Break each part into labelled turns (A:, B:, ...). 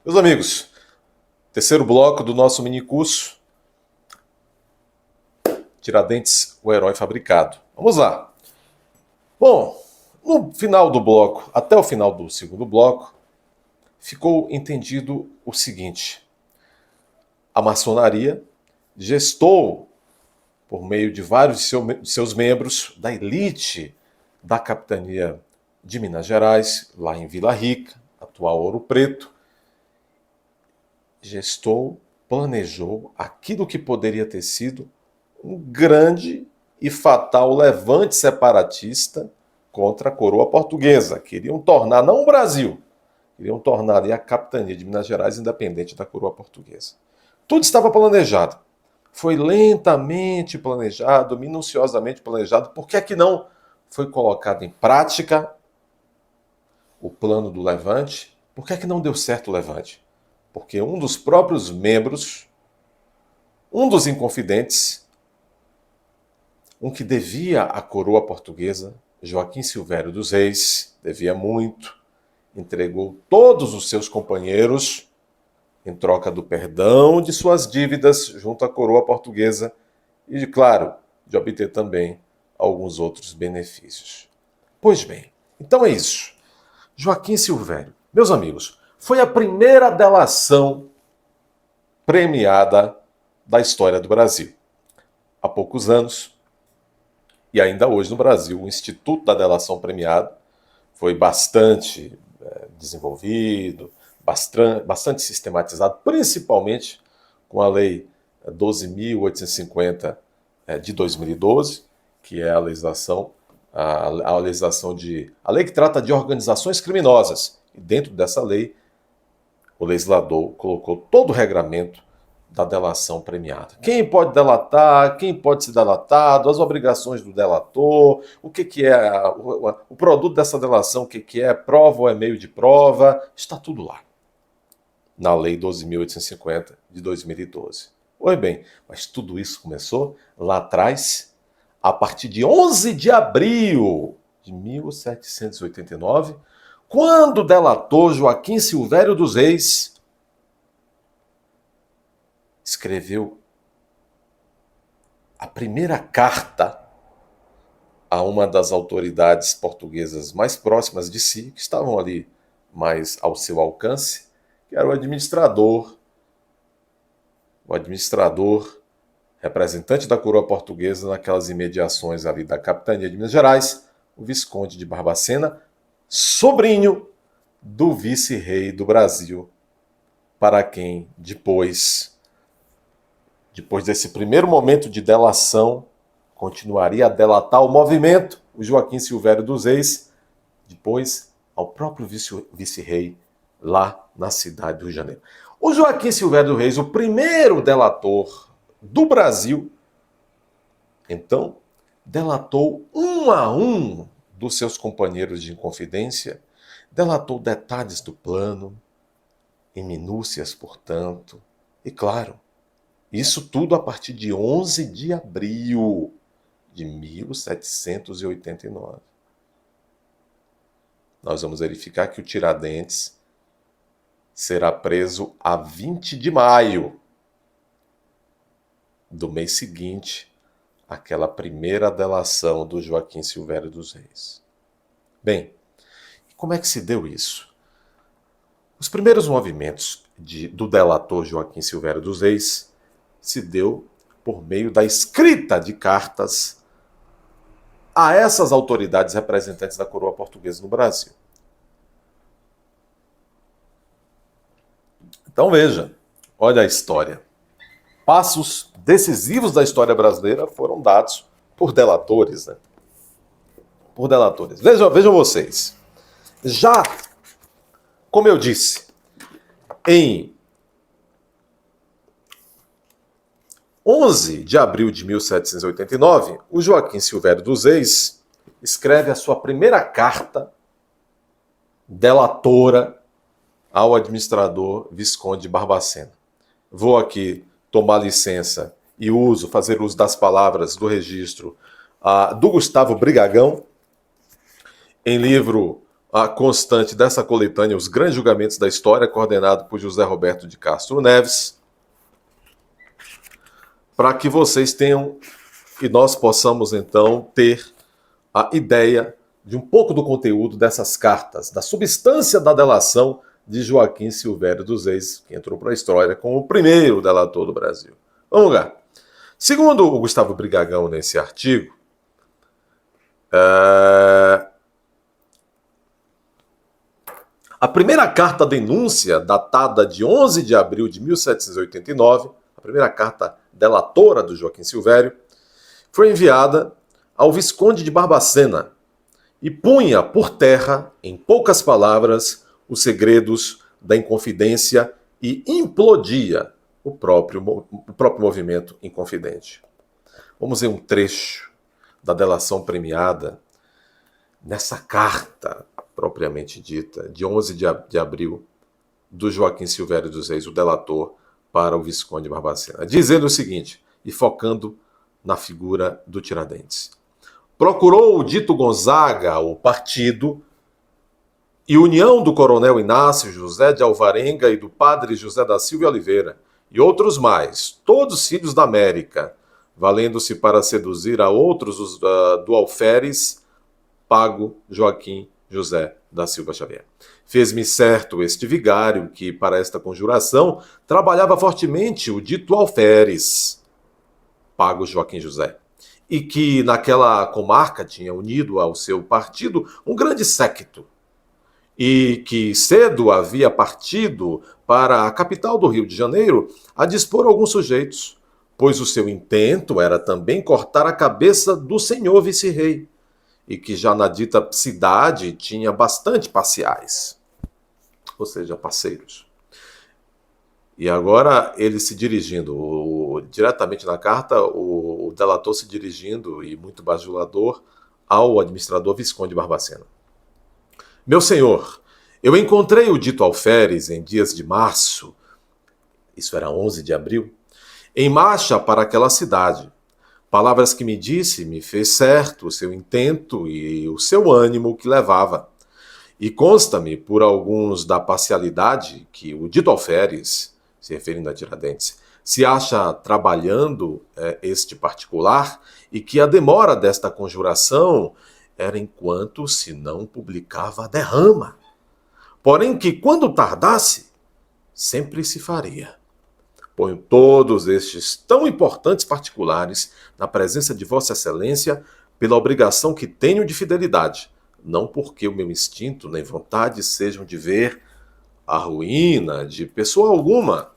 A: Meus amigos, terceiro bloco do nosso mini curso Tiradentes, o herói fabricado. Vamos lá. Bom, no final do bloco, até o final do segundo bloco, ficou entendido o seguinte: a maçonaria gestou, por meio de vários de seus membros, da elite da capitania de Minas Gerais, lá em Vila Rica, atual Ouro Preto, gestou, planejou aquilo que poderia ter sido um grande e fatal levante separatista contra a coroa portuguesa. Queriam tornar, não o Brasil, queriam tornar ali a capitania de Minas Gerais independente da coroa portuguesa. Tudo estava planejado. Foi lentamente planejado, minuciosamente planejado. Por que é que não foi colocado em prática o plano do levante? Por que é que não deu certo o levante? Porque um dos próprios membros, um dos inconfidentes, um que devia à coroa portuguesa, Joaquim Silvério dos Reis, devia muito, entregou todos os seus companheiros em troca do perdão de suas dívidas junto à coroa portuguesa e, claro, de obter também alguns outros benefícios. Pois bem, então é isso. Joaquim Silvério, meus amigos, foi a primeira delação premiada da história do Brasil. Há poucos anos, e ainda hoje no Brasil, o Instituto da Delação Premiada foi bastante desenvolvido, bastante sistematizado, principalmente com a Lei 12.850 de 2012, que é a legislação a lei que trata de organizações criminosas. E dentro dessa lei, o legislador colocou todo o regramento da delação premiada. Quem pode delatar, quem pode ser delatado, as obrigações do delator, o que é o produto dessa delação, o que é prova ou é meio de prova, está tudo lá, na Lei 12.850 de 2012. Pois bem, mas tudo isso começou lá atrás, a partir de 11 de abril de 1789, quando o delator Joaquim Silvério dos Reis escreveu a primeira carta a uma das autoridades portuguesas mais próximas de si, que estavam ali mais ao seu alcance, que era o administrador, representante da coroa portuguesa naquelas imediações ali da capitania de Minas Gerais, o Visconde de Barbacena, sobrinho do vice-rei do Brasil, para quem depois desse primeiro momento de delação, continuaria a delatar o movimento, o Joaquim Silvério dos Reis, depois ao próprio vice-rei lá na cidade do Rio de Janeiro. O Joaquim Silvério dos Reis, o primeiro delator do Brasil, então, delatou um a um dos seus companheiros de inconfidência, delatou detalhes do plano, em minúcias, portanto, e claro, isso tudo a partir de 11 de abril de 1789. Nós vamos verificar que o Tiradentes será preso a 20 de maio do mês seguinte àquela primeira delação do Joaquim Silvério dos Reis. Bem, como é que se deu isso? Os primeiros movimentos do delator Joaquim Silvério dos Reis se deu por meio da escrita de cartas a essas autoridades representantes da coroa portuguesa no Brasil. Então veja, olha a história. Passos decisivos da história brasileira foram dados por delatores, né? Por delatores. Vejam vocês. Já, como eu disse, em 11 de abril de 1789, o Joaquim Silvério dos Reis escreve a sua primeira carta delatora ao administrador Visconde de Barbacena. Vou aqui tomar licença e fazer uso das palavras do registro do Gustavo Brigagão, em livro a constante dessa coletânea, Os Grandes Julgamentos da História, coordenado por José Roberto de Castro Neves, para que vocês tenham e nós possamos, então, ter a ideia de um pouco do conteúdo dessas cartas, da substância da delação de Joaquim Silvério dos Reis, que entrou para a história como o primeiro delator do Brasil. Vamos lá. Segundo o Gustavo Brigagão, nesse artigo, a primeira carta-denúncia, datada de 11 de abril de 1789, a primeira carta delatora do Joaquim Silvério, foi enviada ao Visconde de Barbacena e punha por terra, em poucas palavras, os segredos da Inconfidência e implodia o próprio movimento Inconfidente. Vamos ver um trecho da delação premiada nessa carta propriamente dita, de 11 de abril, do Joaquim Silvério dos Reis, o delator, para o Visconde de Barbacena, dizendo o seguinte, e focando na figura do Tiradentes. Procurou o dito Gonzaga, o partido, e união do coronel Inácio José de Alvarenga e do padre José da Silva e Oliveira, e outros mais, todos filhos da América, valendo-se para seduzir a outros do alferes, pago Joaquim José da Silva Xavier. Fez-me certo este vigário que, para esta conjuração, trabalhava fortemente o dito alferes, pago Joaquim José, e que naquela comarca tinha unido ao seu partido um grande séquito, e que cedo havia partido para a capital do Rio de Janeiro a dispor alguns sujeitos, pois o seu intento era também cortar a cabeça do senhor vice-rei, e que já na dita cidade tinha bastante parciais, ou seja, parceiros. E agora ele se dirigindo, diretamente na carta, o delator se dirigindo, e muito bajulador, ao administrador Visconde de Barbacena. Meu senhor, eu encontrei o dito alferes em dias de março, isso era 11 de abril, em marcha para aquela cidade. Palavras que me disse me fez certo o seu intento e o seu ânimo que levava. E consta-me por alguns da parcialidade que o dito alferes, se referindo a Tiradentes, se acha trabalhando este particular e que a demora desta conjuração era enquanto se não publicava a derrama. Porém que quando tardasse, sempre se faria. Ponho todos estes tão importantes particulares na presença de Vossa Excelência pela obrigação que tenho de fidelidade, não porque o meu instinto nem vontade sejam de ver a ruína de pessoa alguma.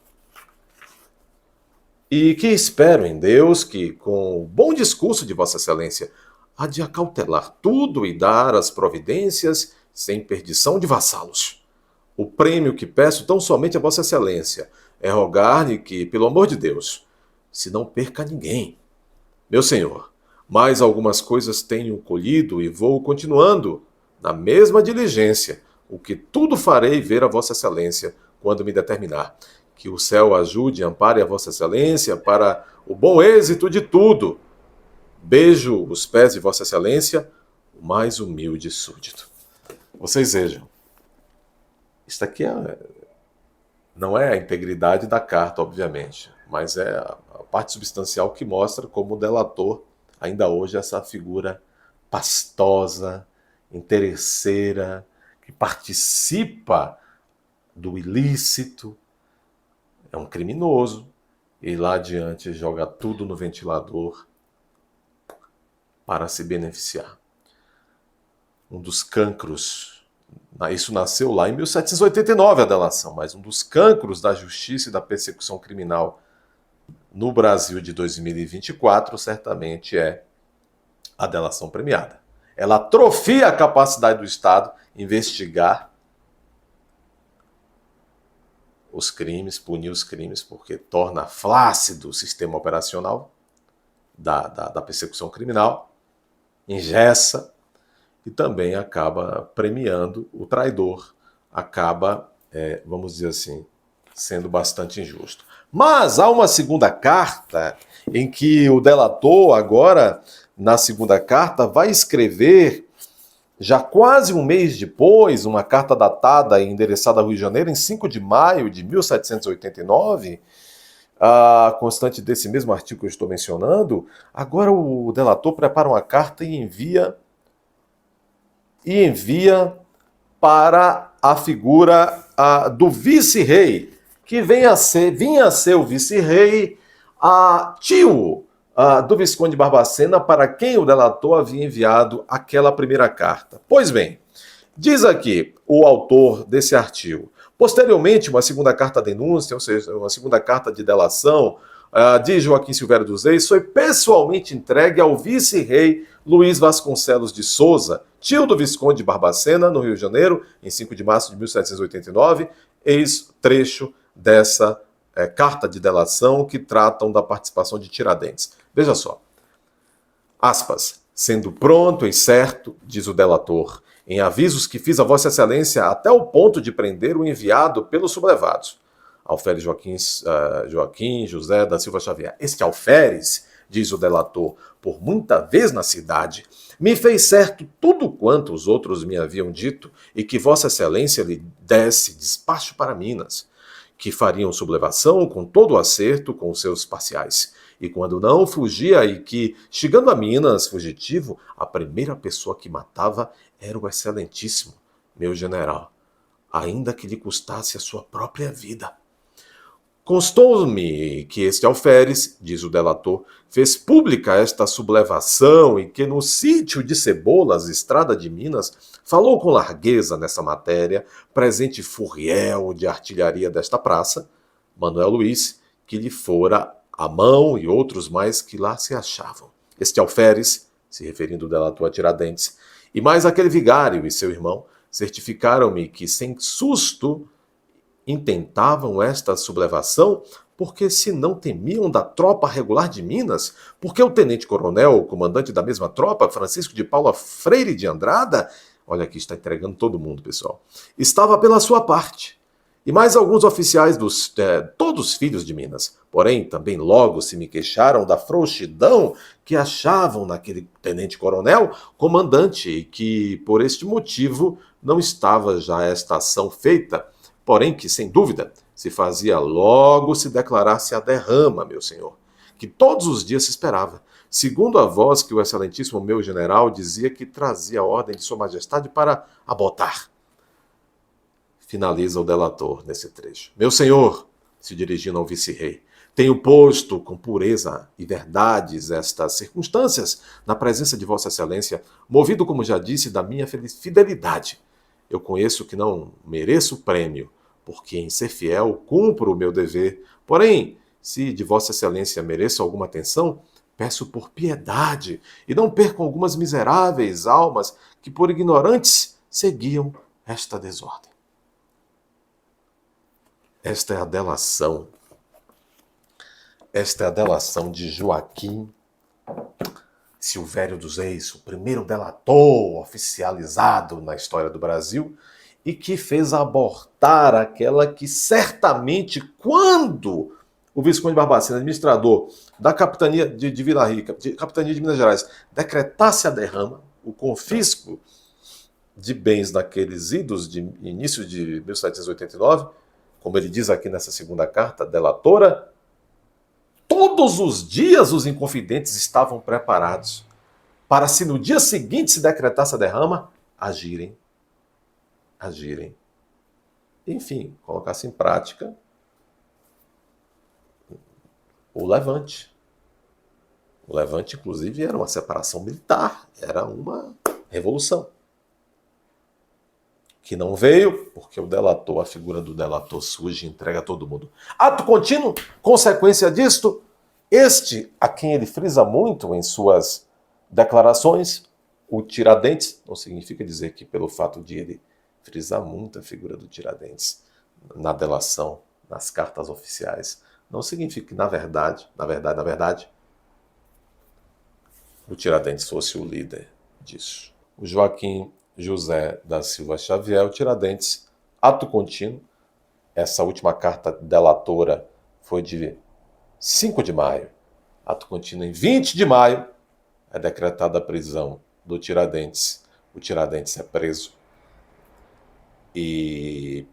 A: E que espero em Deus que, com o bom discurso de Vossa Excelência, há de acautelar tudo e dar as providências sem perdição de vassalos. O prêmio que peço tão somente a Vossa Excelência é rogar-lhe que, pelo amor de Deus, se não perca ninguém. Meu senhor, mais algumas coisas tenho colhido e vou continuando na mesma diligência, o que tudo farei ver a Vossa Excelência quando me determinar. Que o céu ajude e ampare a Vossa Excelência para o bom êxito de tudo. Beijo os pés de Vossa Excelência, o mais humilde súdito. Vocês vejam, isso aqui não é a integridade da carta, obviamente, mas é a parte substancial que mostra como o delator, ainda hoje, essa figura pastosa, interesseira, que participa do ilícito, é um criminoso, e lá adiante joga tudo no ventilador para se beneficiar. Um dos cancros, isso nasceu lá em 1789, a delação, mas um dos cancros da justiça e da persecução criminal no Brasil de 2024 certamente é a delação premiada. Ela atrofia a capacidade do Estado investigar os crimes, punir os crimes, porque torna flácido o sistema operacional da persecução criminal, engessa e também acaba premiando o traidor, acaba, vamos dizer assim, sendo bastante injusto. Mas há uma segunda carta em que o delator agora, na segunda carta, vai escrever Já quase um mês depois, uma carta datada e endereçada ao Rio de Janeiro em 5 de maio de 1789, a constante desse mesmo artigo que eu estou mencionando, agora o delator prepara uma carta e envia para a figura do vice-rei, que vinha a ser o vice-rei, tio do Visconde de Barbacena, para quem o delator havia enviado aquela primeira carta. Pois bem, diz aqui o autor desse artigo. Posteriormente, uma segunda carta-denúncia, ou seja, uma segunda carta de delação, de Joaquim Silvério dos Reis, foi pessoalmente entregue ao vice-rei Luiz Vasconcelos de Souza, tio do Visconde de Barbacena, no Rio de Janeiro, em 5 de março de 1789, eis trecho dessa carta de delação que tratam da participação de Tiradentes. Veja só. Aspas. Sendo pronto e certo, diz o delator, em avisos que fiz a Vossa Excelência até o ponto de prender o enviado pelos sublevados. Alferes Joaquim José da Silva Xavier. Este alferes, diz o delator, por muita vez na cidade, me fez certo tudo quanto os outros me haviam dito e que Vossa Excelência lhe desse despacho para Minas, que fariam sublevação com todo o acerto com os seus parciais. E quando não, fugia e que, chegando a Minas, fugitivo, a primeira pessoa que matava era o excelentíssimo, meu general, ainda que lhe custasse a sua própria vida. Constou-me que este alferes, diz o delator, fez pública esta sublevação e que no sítio de Cebolas, estrada de Minas, falou com largueza nessa matéria, presente Furriel de artilharia desta praça, Manuel Luiz, que lhe fora a mão e outros mais que lá se achavam. Este alferes, se referindo o delator a Tiradentes, e mais aquele vigário e seu irmão, certificaram-me que, sem susto, intentavam esta sublevação porque se não temiam da tropa regular de Minas, porque o tenente-coronel, o comandante da mesma tropa, Francisco de Paula Freire de Andrada, olha aqui, está entregando todo mundo, pessoal, estava pela sua parte. E mais alguns oficiais todos filhos de Minas. Porém, também logo se me queixaram da frouxidão que achavam naquele tenente-coronel comandante e que, por este motivo, não estava já esta ação feita, porém que, sem dúvida, se fazia logo se declarasse a derrama, meu senhor, que todos os dias se esperava, segundo a voz que o excelentíssimo meu general dizia que trazia a ordem de sua majestade para abotar. Finaliza o delator nesse trecho. Meu senhor, se dirigindo ao vice-rei, tenho posto com pureza e verdades estas circunstâncias na presença de Vossa Excelência, movido, como já disse, da minha fidelidade. Eu conheço que não mereço prêmio, porque em ser fiel cumpro o meu dever. Porém, se de Vossa Excelência mereço alguma atenção, peço por piedade e não percam algumas miseráveis almas que por ignorantes seguiam esta desordem. Esta é a delação. Esta é a delação de Joaquim Silvério dos Reis, o primeiro delator oficializado na história do Brasil e que fez abortar aquela que certamente, quando o Visconde de Barbacena, administrador da capitania de Vila Rica, capitania de Minas Gerais, decretasse a derrama, o confisco de bens naqueles idos de início de 1789, como ele diz aqui nessa segunda carta delatora, todos os dias os inconfidentes estavam preparados para, se no dia seguinte se decretasse a derrama, agirem. Enfim, colocasse em prática o levante. O levante, inclusive, era uma separação militar, era uma revolução. Que não veio, porque o delator, a figura do delator surge e entrega a todo mundo. Ato contínuo, consequência disto, este, a quem ele frisa muito em suas declarações, o Tiradentes, não significa dizer que pelo fato de ele frisar muito a figura do Tiradentes na delação, nas cartas oficiais, não significa que, na verdade, o Tiradentes fosse o líder disso. O Joaquim José da Silva Xavier, o Tiradentes, ato contínuo. Essa última carta delatora foi de 5 de maio. Ato contínuo em 20 de maio é decretada a prisão do Tiradentes o Tiradentes é preso e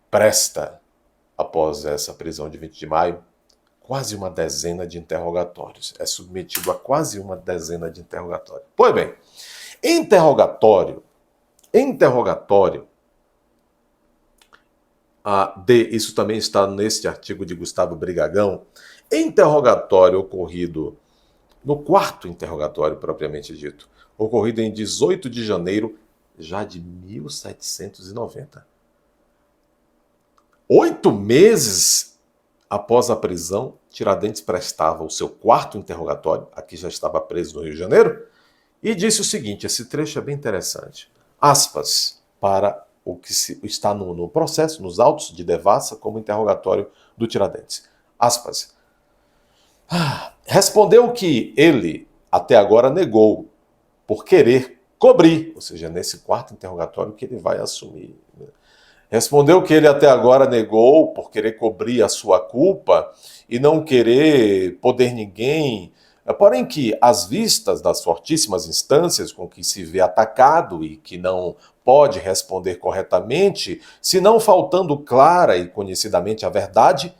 A: presta, após essa prisão de 20 de maio, quase uma dezena de interrogatórios. É submetido a quase uma dezena de interrogatórios. Pois bem, interrogatório, isso também está neste artigo de Gustavo Brigagão, interrogatório ocorrido no quarto interrogatório propriamente dito, ocorrido em 18 de janeiro já de 1790. 8 meses após a prisão, Tiradentes prestava o seu quarto interrogatório, aqui já estava preso no Rio de Janeiro, e disse o seguinte, esse trecho é bem interessante, aspas, para o que está no processo, nos autos de devassa, como interrogatório do Tiradentes. Aspas. Respondeu que ele, até agora, negou, por querer cobrir, ou seja, nesse quarto interrogatório que ele vai assumir. Respondeu que ele até agora negou por querer cobrir a sua culpa e não querer poder ninguém, porém que, às vistas das fortíssimas instâncias com que se vê atacado e que não pode responder corretamente, se não faltando clara e conhecidamente a verdade,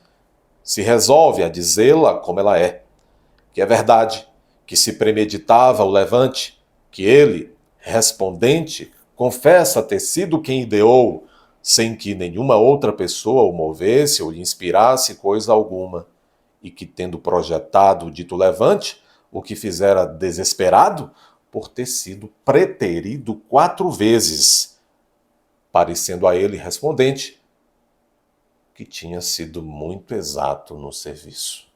A: se resolve a dizê-la como ela é, que é verdade, que se premeditava o levante, que ele, respondente, confessa ter sido quem ideou, sem que nenhuma outra pessoa o movesse ou lhe inspirasse coisa alguma, e que, tendo projetado o dito levante, o que fizera desesperado por ter sido preterido 4 vezes, parecendo a ele respondente que tinha sido muito exato no serviço.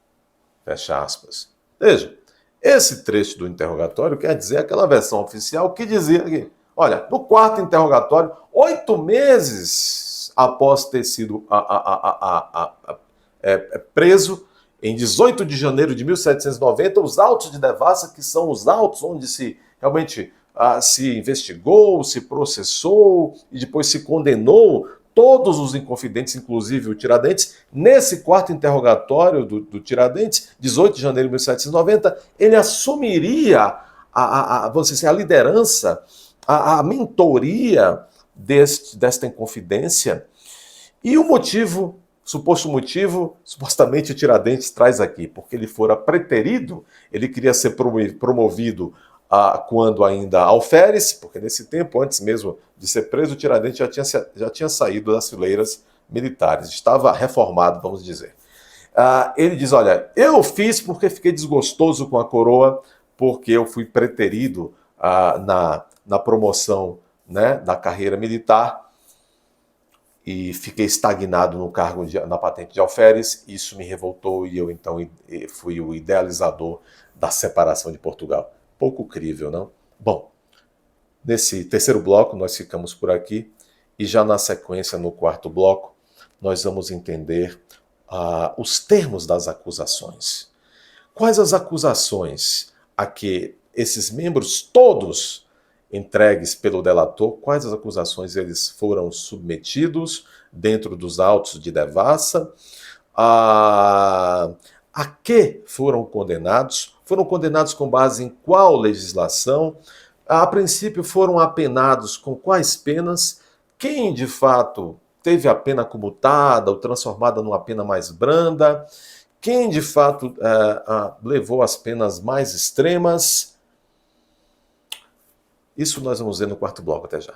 A: Fecha aspas. Veja, esse trecho do interrogatório quer dizer aquela versão oficial que dizia que, olha, no quarto interrogatório, 8 meses após ter sido preso, em 18 de janeiro de 1790, os autos de devassa, que são os autos onde se realmente se investigou, se processou e depois se condenou todos os inconfidentes, inclusive o Tiradentes, nesse quarto interrogatório do Tiradentes, 18 de janeiro de 1790, ele assumiria vamos dizer assim, a liderança, a mentoria desta inconfidência. E o motivo, suposto motivo, supostamente o Tiradentes traz aqui, porque ele fora preterido, ele queria ser promovido quando ainda alferes, porque nesse tempo, antes mesmo de ser preso, o Tiradentes já tinha saído das fileiras militares, estava reformado, vamos dizer. Ele diz, olha, eu fiz porque fiquei desgostoso com a coroa, porque eu fui preterido na promoção, né, da carreira militar, e fiquei estagnado no cargo na patente de alferes, isso me revoltou e eu então fui o idealizador da separação de Portugal. Pouco crível, não? Bom, nesse terceiro bloco nós ficamos por aqui e já na sequência, no quarto bloco, nós vamos entender os termos das acusações. Quais as acusações a que esses membros todos entregues pelo delator, quais as acusações eles foram submetidos dentro dos autos de devassa, a que foram condenados com base em qual legislação, a princípio foram apenados com quais penas, quem de fato teve a pena comutada ou transformada numa pena mais branda, quem de fato levou as penas mais extremas. Isso nós vamos ver no quarto bloco, até já.